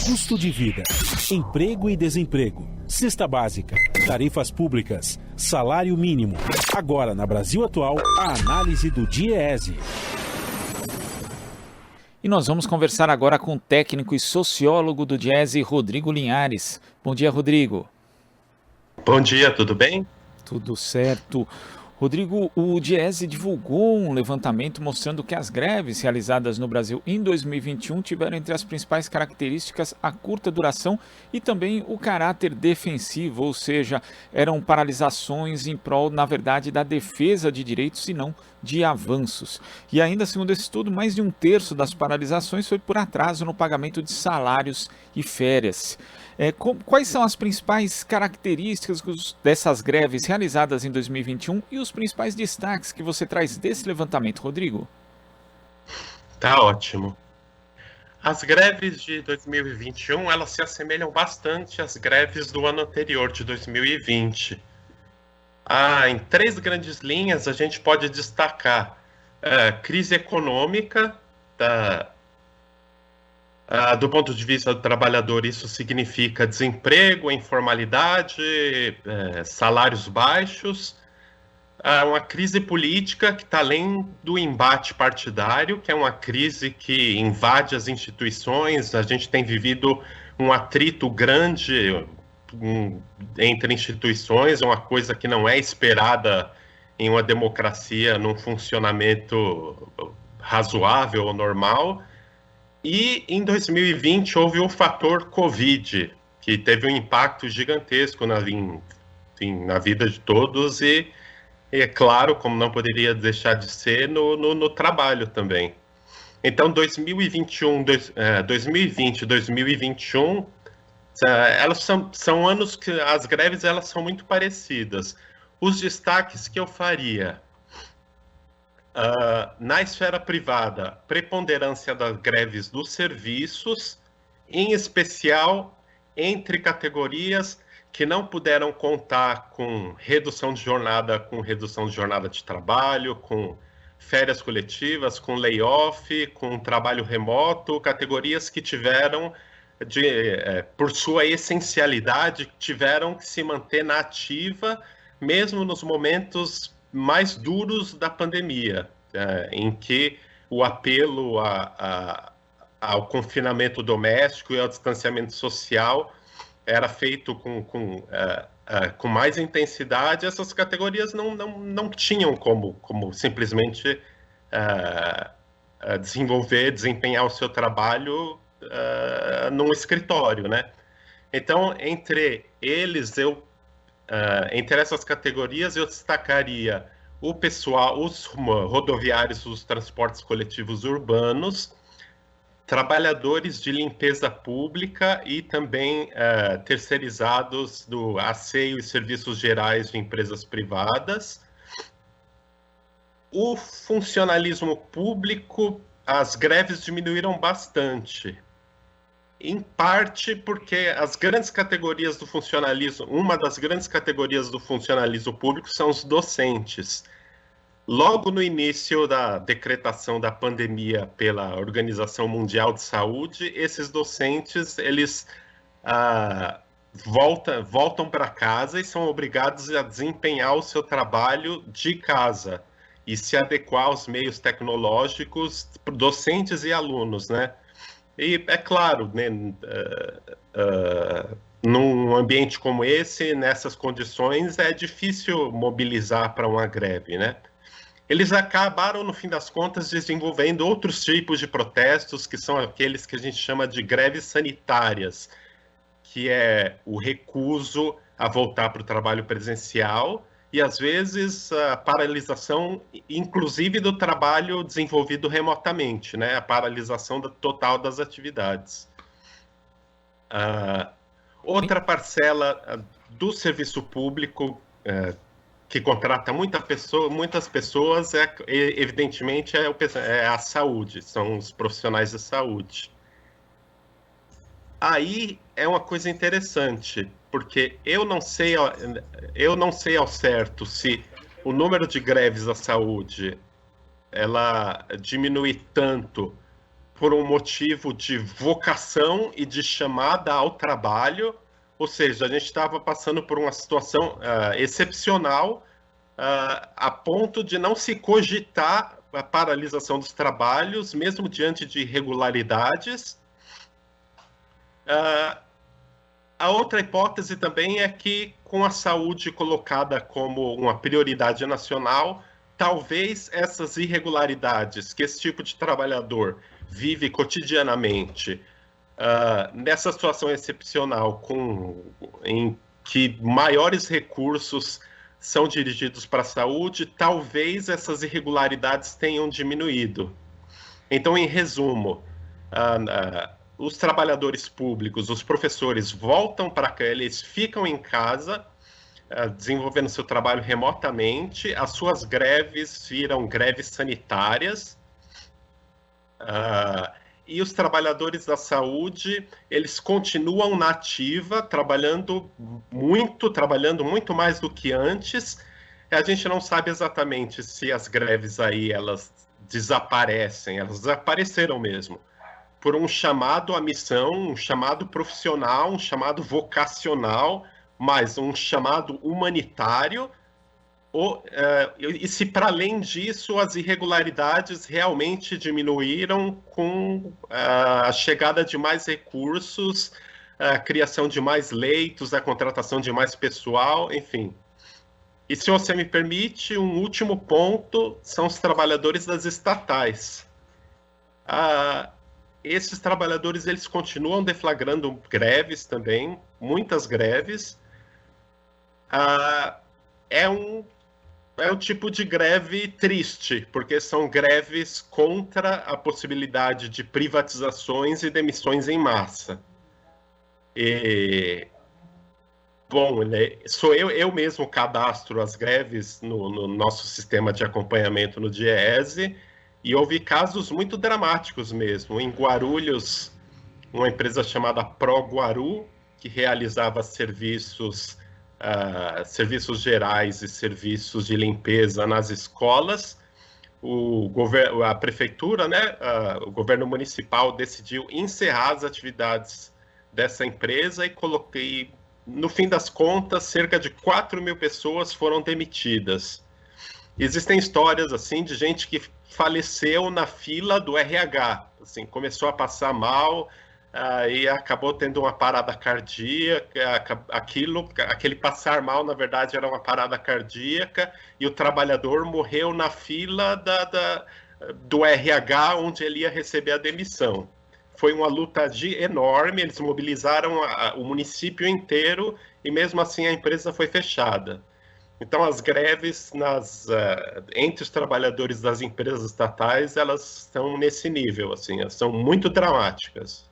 Custo de vida, emprego e desemprego, cesta básica, tarifas públicas, salário mínimo. Agora, na Brasil Atual, a análise do DIEESE. E nós vamos conversar agora com o técnico e sociólogo do DIEESE, Rodrigo Linhares. Bom dia, Rodrigo. Bom dia, tudo bem? Tudo certo. Rodrigo, o DIEESE divulgou um levantamento mostrando que as greves realizadas no Brasil em 2021 tiveram entre as principais características a curta duração e também o caráter defensivo, ou seja, eram paralisações em prol, na verdade, da defesa de direitos e não de avanços. E ainda, segundo esse estudo, mais de um terço das paralisações foi por atraso no pagamento de salários e férias. Quais são as principais características dessas greves realizadas em 2021 e os principais destaques que você traz desse levantamento, Rodrigo? Tá ótimo. As greves de 2021, elas se assemelham bastante às greves do ano anterior, de 2020. Em 3 grandes linhas, a gente pode destacar a crise econômica. Do ponto de vista do trabalhador, isso significa desemprego, informalidade, salários baixos. Uma crise política que está além do embate partidário, que é uma crise que invade as instituições. A gente tem vivido um atrito grande entre instituições, uma coisa que não é esperada em uma democracia num funcionamento razoável ou normal. E em 2020 houve o fator Covid, que teve um impacto gigantesco na vida de todos e é claro, como não poderia deixar de ser, no trabalho também. Então, 2020 e 2021, elas são anos que as greves elas são muito parecidas. Os destaques que eu faria: na esfera privada, preponderância das greves dos serviços, em especial entre categorias que não puderam contar com redução de jornada de trabalho, com férias coletivas, com layoff, com trabalho remoto, categorias que tiveram, por sua essencialidade, tiveram que se manter na ativa, mesmo nos momentos mais duros da pandemia, em que o apelo ao confinamento doméstico e ao distanciamento social era feito com mais intensidade. Essas categorias não tinham como simplesmente desempenhar o seu trabalho num escritório, né? Então, entre essas categorias, eu destacaria o pessoal, os rodoviários, os transportes coletivos urbanos, trabalhadores de limpeza pública e também terceirizados do asseio e serviços gerais de empresas privadas. O funcionalismo público, as greves diminuíram bastante, em parte porque as grandes categorias do funcionalismo, uma das grandes categorias do funcionalismo público são os docentes. Logo no início da decretação da pandemia pela Organização Mundial de Saúde, esses docentes, eles voltam para casa e são obrigados a desempenhar o seu trabalho de casa e se adequar aos meios tecnológicos, docentes e alunos, né? E é claro, né, num ambiente como esse, nessas condições, é difícil mobilizar para uma greve, né? Eles acabaram, no fim das contas, desenvolvendo outros tipos de protestos, que são aqueles que a gente chama de greves sanitárias, que é o recuso a voltar para o trabalho presencial e, às vezes, a paralisação, inclusive, do trabalho desenvolvido remotamente, né? A paralisação total das atividades. Outra parcela do serviço público que contrata muitas pessoas, evidentemente, é a saúde, são os profissionais da saúde. Aí é uma coisa interessante, porque eu não sei ao certo se o número de greves da saúde ela diminui tanto por um motivo de vocação e de chamada ao trabalho, ou seja, a gente estava passando por uma situação excepcional, a ponto de não se cogitar a paralisação dos trabalhos, mesmo diante de irregularidades. A outra hipótese também é que, com a saúde colocada como uma prioridade nacional, talvez essas irregularidades que esse tipo de trabalhador vive cotidianamente, nessa situação excepcional, em que maiores recursos são dirigidos para a saúde, talvez essas irregularidades tenham diminuído. Então, em resumo, os trabalhadores públicos, os professores voltam para cá, eles ficam em casa, desenvolvendo seu trabalho remotamente, as suas greves viram greves sanitárias, e os trabalhadores da saúde, eles continuam na ativa, trabalhando muito mais do que antes. A gente não sabe exatamente se as greves aí, elas desaparecem, elas desapareceram mesmo, por um chamado à missão, um chamado profissional, um chamado vocacional, mas um chamado humanitário, e se para além disso as irregularidades realmente diminuíram com a chegada de mais recursos, a criação de mais leitos, a contratação de mais pessoal, enfim. E se você me permite, um último ponto são os trabalhadores das estatais. Esses trabalhadores, eles continuam deflagrando greves também, muitas greves. É um tipo de greve triste, porque são greves contra a possibilidade de privatizações e demissões em massa. Bom, sou eu mesmo cadastro as greves no nosso sistema de acompanhamento no DIEESE, e houve casos muito dramáticos mesmo. Em Guarulhos, uma empresa chamada ProGuaru, que realizava serviços gerais e serviços de limpeza nas escolas, a prefeitura, né, o governo municipal decidiu encerrar as atividades dessa empresa e no fim das contas, cerca de 4.000 pessoas foram demitidas. Existem histórias assim de gente que faleceu na fila do RH, assim, começou a passar mal, e acabou tendo uma parada cardíaca. Aquele passar mal, na verdade, era uma parada cardíaca, e o trabalhador morreu na fila do RH, onde ele ia receber a demissão. Foi uma luta enorme, eles mobilizaram o município inteiro, e mesmo assim a empresa foi fechada. Então, as greves entre os trabalhadores das empresas estatais, elas estão nesse nível, assim, elas são muito dramáticas.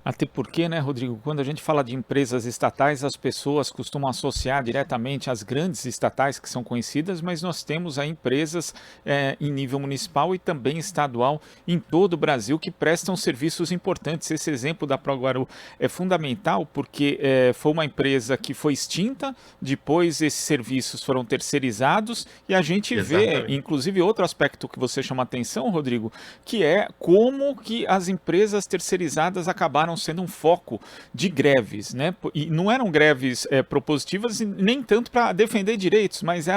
Até porque, né, Rodrigo, quando a gente fala de empresas estatais, as pessoas costumam associar diretamente às grandes estatais que são conhecidas, mas nós temos aí empresas em nível municipal e também estadual em todo o Brasil que prestam serviços importantes. Esse exemplo da ProGuaru é fundamental porque foi uma empresa que foi extinta, depois esses serviços foram terceirizados e a gente Exatamente. Vê, inclusive, outro aspecto que você chama a atenção, Rodrigo, que é como que as empresas terceirizadas acabaram sendo um foco de greves, né? E não eram greves propositivas nem tanto para defender direitos, mas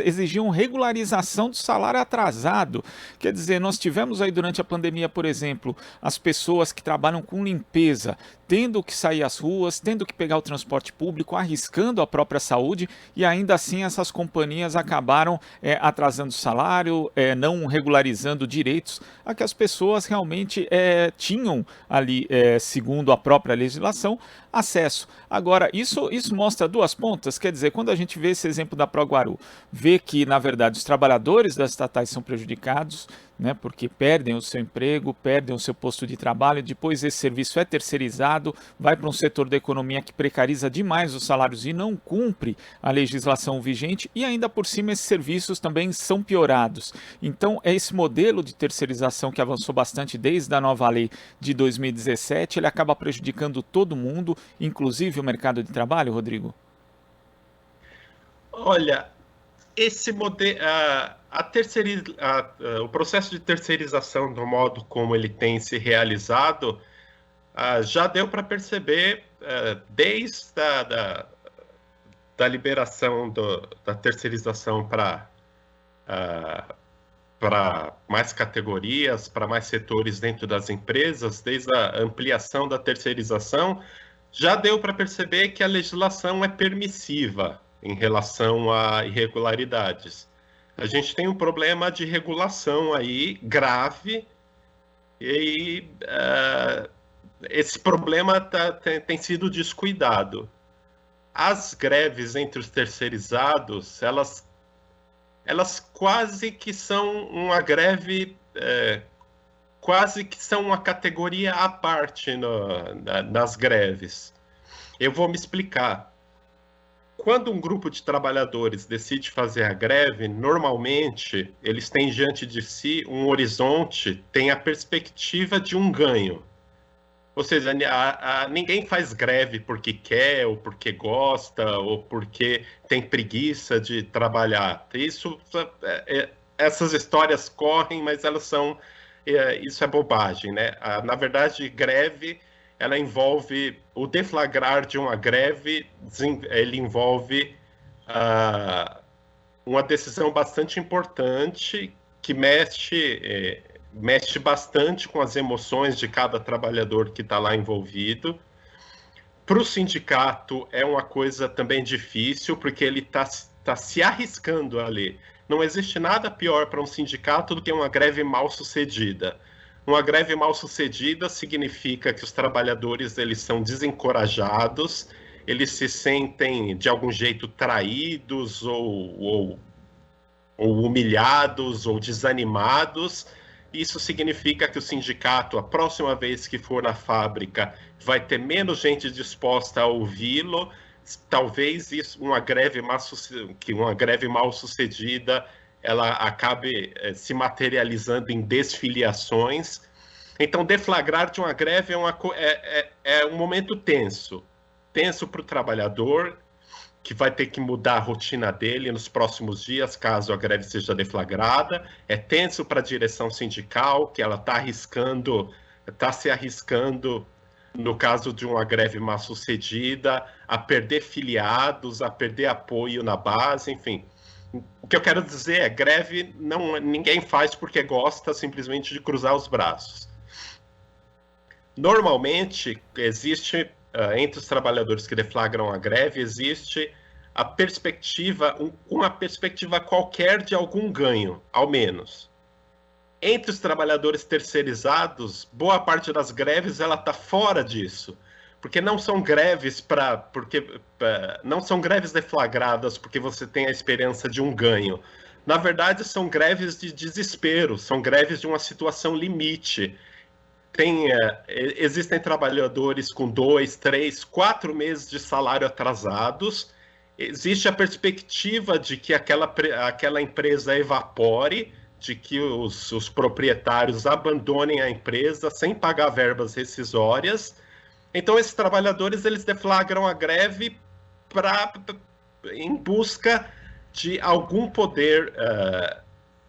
exigiam regularização do salário atrasado. Quer dizer, nós tivemos aí durante a pandemia, por exemplo, as pessoas que trabalham com limpeza, tendo que sair às ruas, tendo que pegar o transporte público, arriscando a própria saúde, e ainda assim essas companhias acabaram atrasando o salário, não regularizando direitos a que as pessoas realmente tinham ali, segundo a própria legislação, acesso. Agora, isso mostra duas pontas, quer dizer, quando a gente vê esse exemplo da ProGuaru, vê que, na verdade, os trabalhadores das estatais são prejudicados, né, porque perdem o seu emprego, perdem o seu posto de trabalho, depois esse serviço é terceirizado, vai para um setor da economia que precariza demais os salários e não cumpre a legislação vigente, e ainda por cima esses serviços também são piorados. Então, esse modelo de terceirização que avançou bastante desde a nova lei de 2017, ele acaba prejudicando todo mundo, inclusive o mercado de trabalho, Rodrigo? Olha, esse modelo, o processo de terceirização, do modo como ele tem se realizado, já deu para perceber, desde da liberação da terceirização para mais categorias, para mais setores dentro das empresas, desde a ampliação da terceirização, já deu para perceber que a legislação é permissiva em relação a irregularidades. A gente tem um problema de regulação aí grave, e esse problema tem sido descuidado. As greves entre os terceirizados, elas quase que são uma greve, quase que são uma categoria à parte nas greves. Eu vou me explicar. Quando um grupo de trabalhadores decide fazer a greve, normalmente eles têm diante de si um horizonte, tem a perspectiva de um ganho. Ou seja, ninguém faz greve porque quer, ou porque gosta, ou porque tem preguiça de trabalhar. Essas histórias correm, mas elas são... isso é bobagem, né? Na verdade, greve, ela envolve... O deflagrar de uma greve, ele envolve uma decisão bastante importante que mexe bastante com as emoções de cada trabalhador que está lá envolvido. Para o sindicato é uma coisa também difícil, porque ele está se arriscando ali. Não existe nada pior para um sindicato do que uma greve mal sucedida. Uma greve mal sucedida significa que os trabalhadores eles são desencorajados, eles se sentem de algum jeito traídos ou humilhados ou desanimados. Isso significa que o sindicato, a próxima vez que for na fábrica, vai ter menos gente disposta a ouvi-lo. Talvez uma greve mal sucedida ela acabe se materializando em desfiliações. Então, deflagrar de uma greve é um momento tenso. Tenso para o trabalhador, que vai ter que mudar a rotina dele nos próximos dias, caso a greve seja deflagrada. É tenso para a direção sindical, que ela está se arriscando, no caso de uma greve mal sucedida, a perder filiados, a perder apoio na base, enfim. O que eu quero dizer é, greve ninguém faz porque gosta simplesmente de cruzar os braços. Normalmente, existe... entre os trabalhadores que deflagram a greve, existe uma perspectiva qualquer de algum ganho, ao menos. Entre os trabalhadores terceirizados, boa parte das greves ela está fora disso, porque não são greves não são greves deflagradas porque você tem a esperança de um ganho. Na verdade, são greves de desespero, são greves de uma situação limite. Existem trabalhadores com 2, 3, 4 meses de salário atrasados. Existe a perspectiva de que aquela empresa evapore, de que os proprietários abandonem a empresa sem pagar verbas rescisórias. Então, esses trabalhadores eles deflagram a greve em busca de algum poder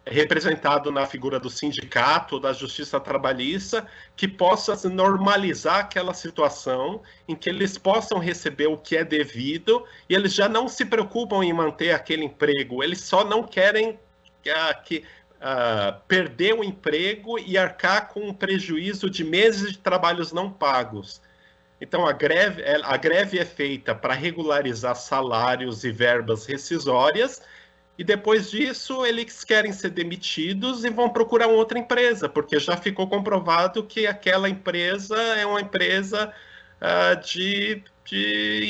representado na figura do sindicato, da justiça trabalhista, que possa normalizar aquela situação em que eles possam receber o que é devido, e eles já não se preocupam em manter aquele emprego, eles só não querem perder o emprego e arcar com um prejuízo de meses de trabalhos não pagos. Então, a greve é feita para regularizar salários e verbas rescisórias, e depois disso eles querem ser demitidos e vão procurar outra empresa, porque já ficou comprovado que aquela empresa é uma empresa de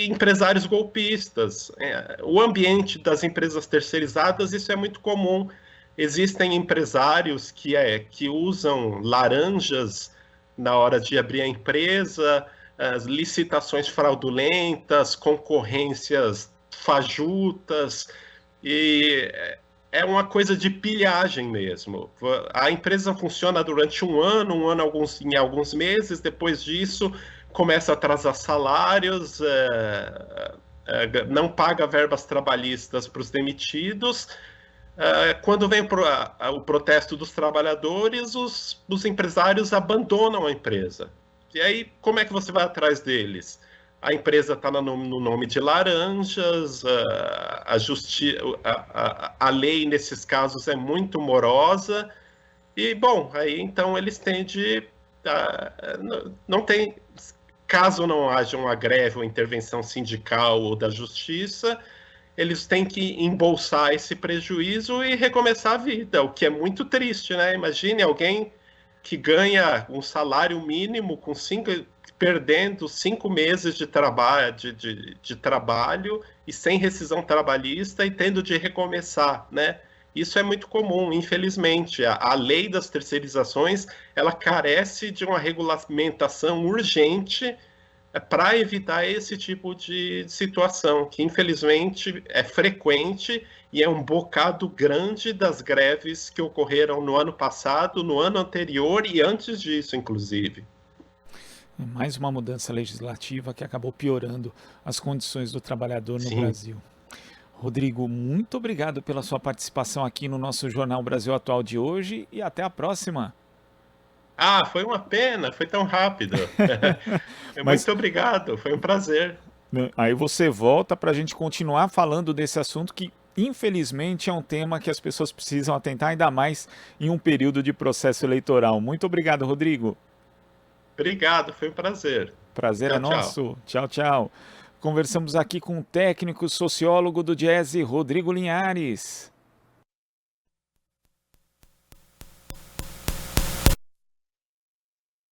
empresários golpistas. O ambiente das empresas terceirizadas, isso é muito comum. Existem empresários que usam laranjas na hora de abrir a empresa, licitações fraudulentas, concorrências fajutas, e é uma coisa de pilhagem mesmo. A empresa funciona durante um ano em alguns meses, depois disso começa a atrasar salários, não paga verbas trabalhistas para os demitidos, quando vem o protesto dos trabalhadores, os empresários abandonam a empresa. E aí, como é que você vai atrás deles? A empresa está no nome de laranjas, a lei, nesses casos, é muito morosa, e, bom, aí então eles têm de... não tem... Caso não haja uma greve ou intervenção sindical ou da justiça, eles têm que embolsar esse prejuízo e recomeçar a vida, o que é muito triste, né? Imagine alguém que ganha um salário mínimo perdendo 5 meses de trabalho e sem rescisão trabalhista e tendo de recomeçar, né? Isso é muito comum, infelizmente. A lei das terceirizações, ela carece de uma regulamentação urgente para evitar esse tipo de situação, que infelizmente é frequente e é um bocado grande das greves que ocorreram no ano passado, no ano anterior e antes disso, inclusive. Mais uma mudança legislativa que acabou piorando as condições do trabalhador no Brasil. Rodrigo, muito obrigado pela sua participação aqui no nosso Jornal Brasil Atual de hoje e até a próxima. Foi uma pena, foi tão rápido. Muito obrigado, foi um prazer. Aí você volta para a gente continuar falando desse assunto que, infelizmente, é um tema que as pessoas precisam atentar ainda mais em um período de processo eleitoral. Muito obrigado, Rodrigo. Obrigado, foi um prazer. Prazer é nosso. Tchau, tchau. Conversamos aqui com o técnico sociólogo do Diese, Rodrigo Linhares.